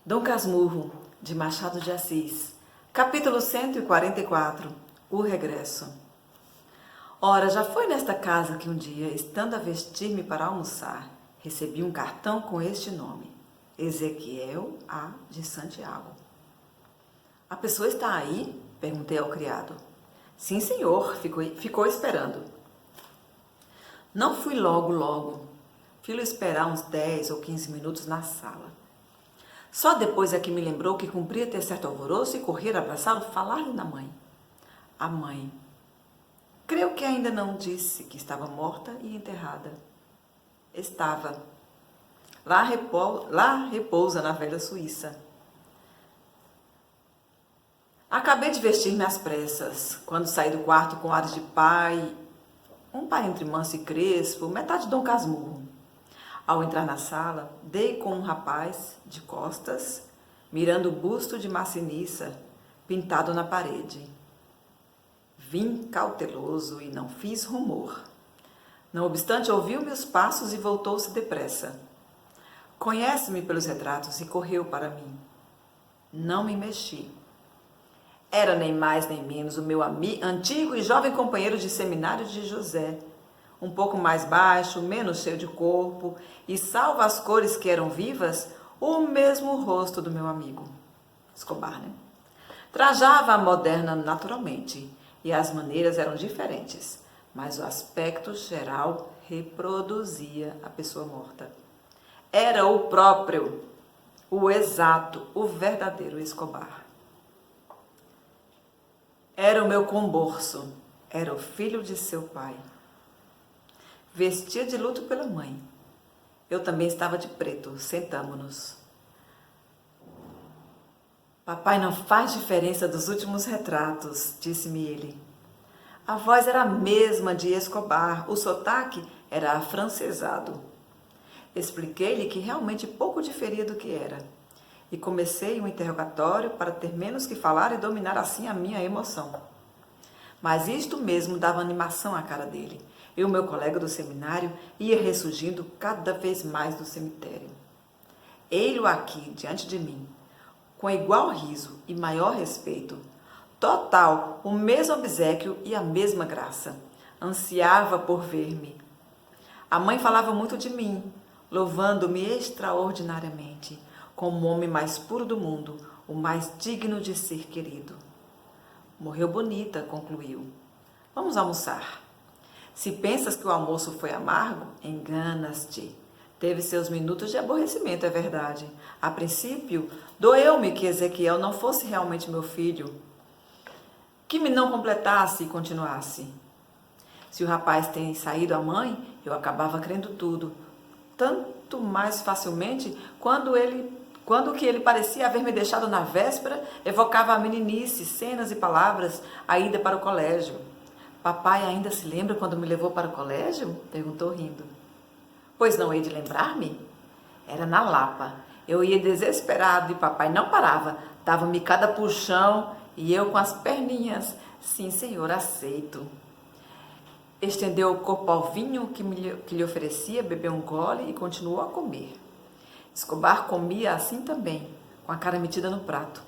Dom Casmurro, de Machado de Assis, capítulo 144, O Regresso. Ora, já foi nesta casa que um dia, estando a vestir-me para almoçar, recebi um cartão com este nome, Ezequiel A. de Santiago. A pessoa está aí? Perguntei ao criado. Sim, senhor, ficou esperando. Não fui logo. Fui-lo esperar uns 10 ou 15 minutos na sala. Só depois é que me lembrou que cumpria ter certo alvoroço e correr abraçá-lo, falar-lhe na mãe. A mãe. Creio que ainda não disse que estava morta e enterrada. Estava. Lá repousa na velha Suíça. Acabei de vestir-me às pressas, quando saí do quarto com ares de pai, um pai entre manso e crespo, metade Dom Casmurro. Ao entrar na sala, dei com um rapaz, de costas, mirando o busto de maçaniça, pintado na parede. Vim cauteloso e não fiz rumor. Não obstante, ouviu meus passos e voltou-se depressa. Conhece-me pelos retratos e correu para mim. Não me mexi. Era nem mais nem menos o meu antigo e jovem companheiro de seminário de José, um pouco mais baixo, menos cheio de corpo, e salvo as cores que eram vivas, o mesmo rosto do meu amigo. Escobar, né? Trajava a moderna naturalmente, e as maneiras eram diferentes, mas o aspecto geral reproduzia a pessoa morta. Era o próprio, o exato, o verdadeiro Escobar. Era o meu comborço, era o filho de seu pai. Vestia de luto pela mãe. Eu também estava de preto, sentamo-nos. Papai não faz diferença dos últimos retratos, disse-me ele. A voz era a mesma de Escobar, o sotaque era afrancesado. Expliquei-lhe que realmente pouco diferia do que era. E comecei um interrogatório para ter menos que falar e dominar assim a minha emoção. Mas isto mesmo dava animação à cara dele, e o meu colega do seminário ia ressurgindo cada vez mais do cemitério. Ei-lo aqui, diante de mim, com igual riso e maior respeito, total, o mesmo obséquio e a mesma graça. Ansiava por ver-me. A mãe falava muito de mim, louvando-me extraordinariamente, como o homem mais puro do mundo, o mais digno de ser querido. Morreu bonita, concluiu. Vamos almoçar. Se pensas que o almoço foi amargo, enganas-te. Teve seus minutos de aborrecimento, é verdade. A princípio, doeu-me que Ezequiel não fosse realmente meu filho, que me não completasse e continuasse. Se o rapaz tem saído a mãe, eu acabava crendo tudo, tanto mais facilmente quando o que ele parecia haver me deixado na véspera evocava a meninice, cenas e palavras, a ida para o colégio. Papai ainda se lembra quando me levou para o colégio? Perguntou rindo. Pois não hei de lembrar-me? Era na Lapa. Eu ia desesperado e papai não parava. Dava-me cada puxão e eu com as perninhas. Sim, senhor, aceito. Estendeu o corpo ao vinho que lhe oferecia, bebeu um gole e continuou a comer. Escobar comia assim também, com a cara metida no prato.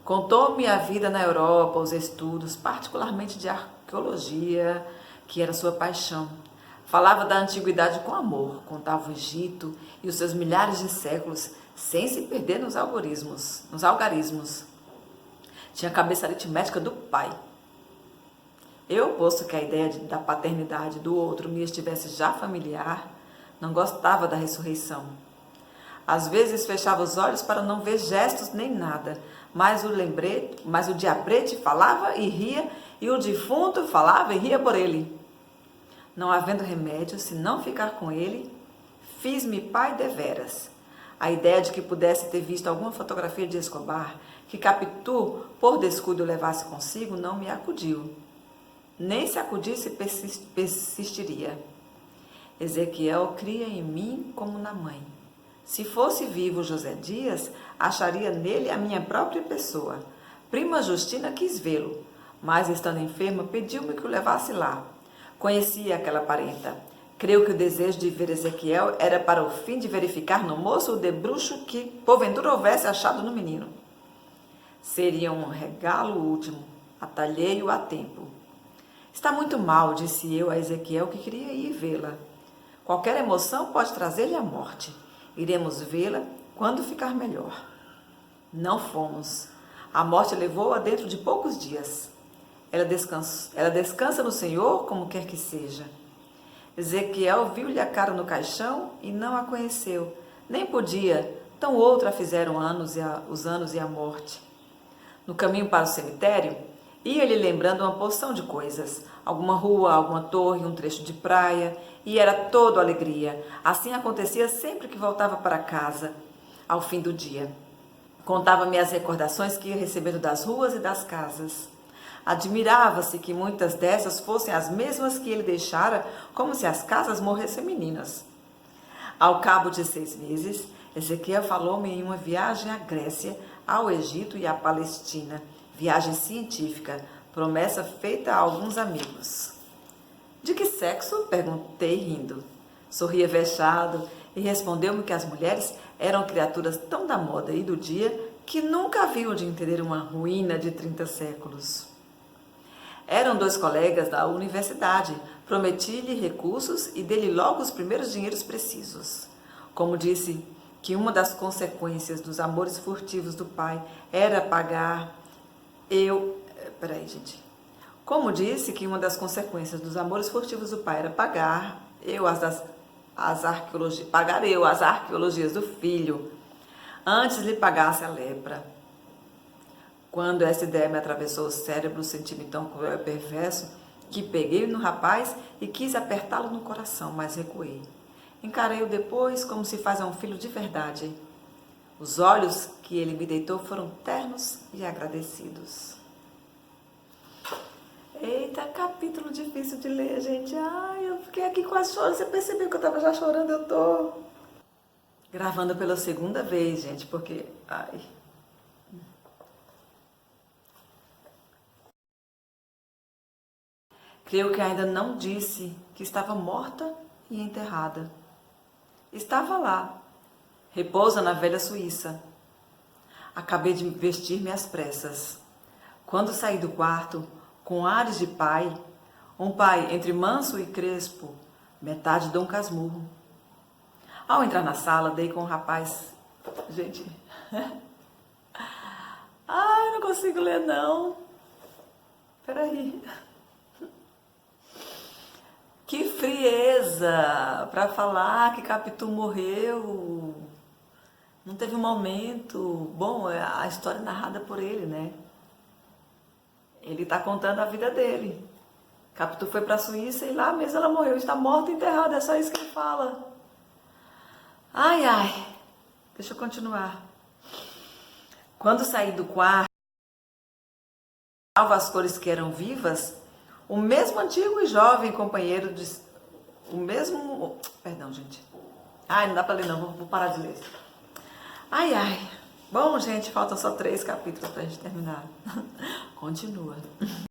Contou-me a vida na Europa, os estudos, particularmente de arqueologia, que era sua paixão. Falava da antiguidade com amor, contava o Egito e os seus milhares de séculos, sem se perder nos algarismos. Tinha a cabeça aritmética do pai. Eu, posto que a ideia da paternidade do outro me estivesse já familiar, não gostava da ressurreição. Às vezes fechava os olhos para não ver gestos nem nada, mas o diabrete falava e ria, e o defunto falava e ria por ele. Não havendo remédio, se não ficar com ele, fiz-me pai deveras. A ideia de que pudesse ter visto alguma fotografia de Escobar, que Capitu, por descuido, levasse consigo, não me acudiu. Nem se acudisse, persistiria. Ezequiel cria em mim como na mãe. Se fosse vivo José Dias, acharia nele a minha própria pessoa. Prima Justina quis vê-lo, mas estando enferma, pediu-me que o levasse lá. Conhecia aquela parenta. Creio que o desejo de ver Ezequiel era para o fim de verificar no moço o debruço que, porventura, houvesse achado no menino. Seria um regalo último, atalhei-o a tempo. Está muito mal, disse eu a Ezequiel, que queria ir vê-la. Qualquer emoção pode trazer-lhe a morte. Iremos vê-la quando ficar melhor. Não fomos. A morte levou-a dentro de poucos dias. Ela descansa no Senhor, como quer que seja. Ezequiel viu-lhe a cara no caixão e não a conheceu. Nem podia, tão outra fizeram os anos e a morte. No caminho para o cemitério, ia-lhe lembrando uma porção de coisas. Alguma rua, alguma torre, um trecho de praia, e era todo alegria. Assim acontecia sempre que voltava para casa, ao fim do dia. Contava-me as recordações que ia recebendo das ruas e das casas. Admirava-se que muitas dessas fossem as mesmas que ele deixara, como se as casas morressem meninas. Ao cabo de 6 meses, Ezequiel falou-me em uma viagem à Grécia, ao Egito e à Palestina, viagem científica, promessa feita a alguns amigos. De que sexo? Perguntei rindo. Sorria vexado e respondeu-me que as mulheres eram criaturas tão da moda e do dia que nunca haviam de entender uma ruína de 30 séculos. Eram 2 colegas da universidade. Prometi-lhe recursos e dei-lhe logo os primeiros dinheiros precisos. Como disse que uma das consequências dos amores furtivos do pai era pagar, Como disse que uma das consequências dos amores furtivos do pai era pagar as arqueologias do filho, antes lhe pagasse a lepra. Quando essa ideia me atravessou o cérebro, senti-me tão cruel e perverso que peguei no rapaz e quis apertá-lo no coração, mas recuei. Encarei-o depois como se faz a um filho de verdade. Os olhos que ele me deitou foram ternos e agradecidos. Eita, capítulo difícil de ler, gente. Ai, eu fiquei aqui quase chorando. Você percebeu que eu estava já chorando? Eu tô gravando pela 2ª vez, gente, porque... Creio que ainda não disse que estava morta e enterrada. Estava lá, repousa na velha Suíça. Acabei de vestir-me às pressas. Quando saí do quarto, com ares de pai, um pai entre manso e crespo, metade Dom Casmurro. Ao entrar na sala, dei com o rapaz... Gente... Ai, não consigo ler, não. Peraí... Que frieza para falar que Capitu morreu. Não teve um momento. Bom, a história é narrada por ele, né? Ele está contando a vida dele. Capitu foi para a Suíça e lá mesmo ela morreu. Está morta e enterrada, é só isso que ele fala. Ai, ai. Deixa eu continuar. Quando saí do quarto, as cores que eram vivas, o mesmo antigo e jovem companheiro de... Perdão, gente. Ai, não dá pra ler não, vou parar de ler. Ai, ai. Bom, gente, faltam só 3 capítulos pra gente terminar. Continua.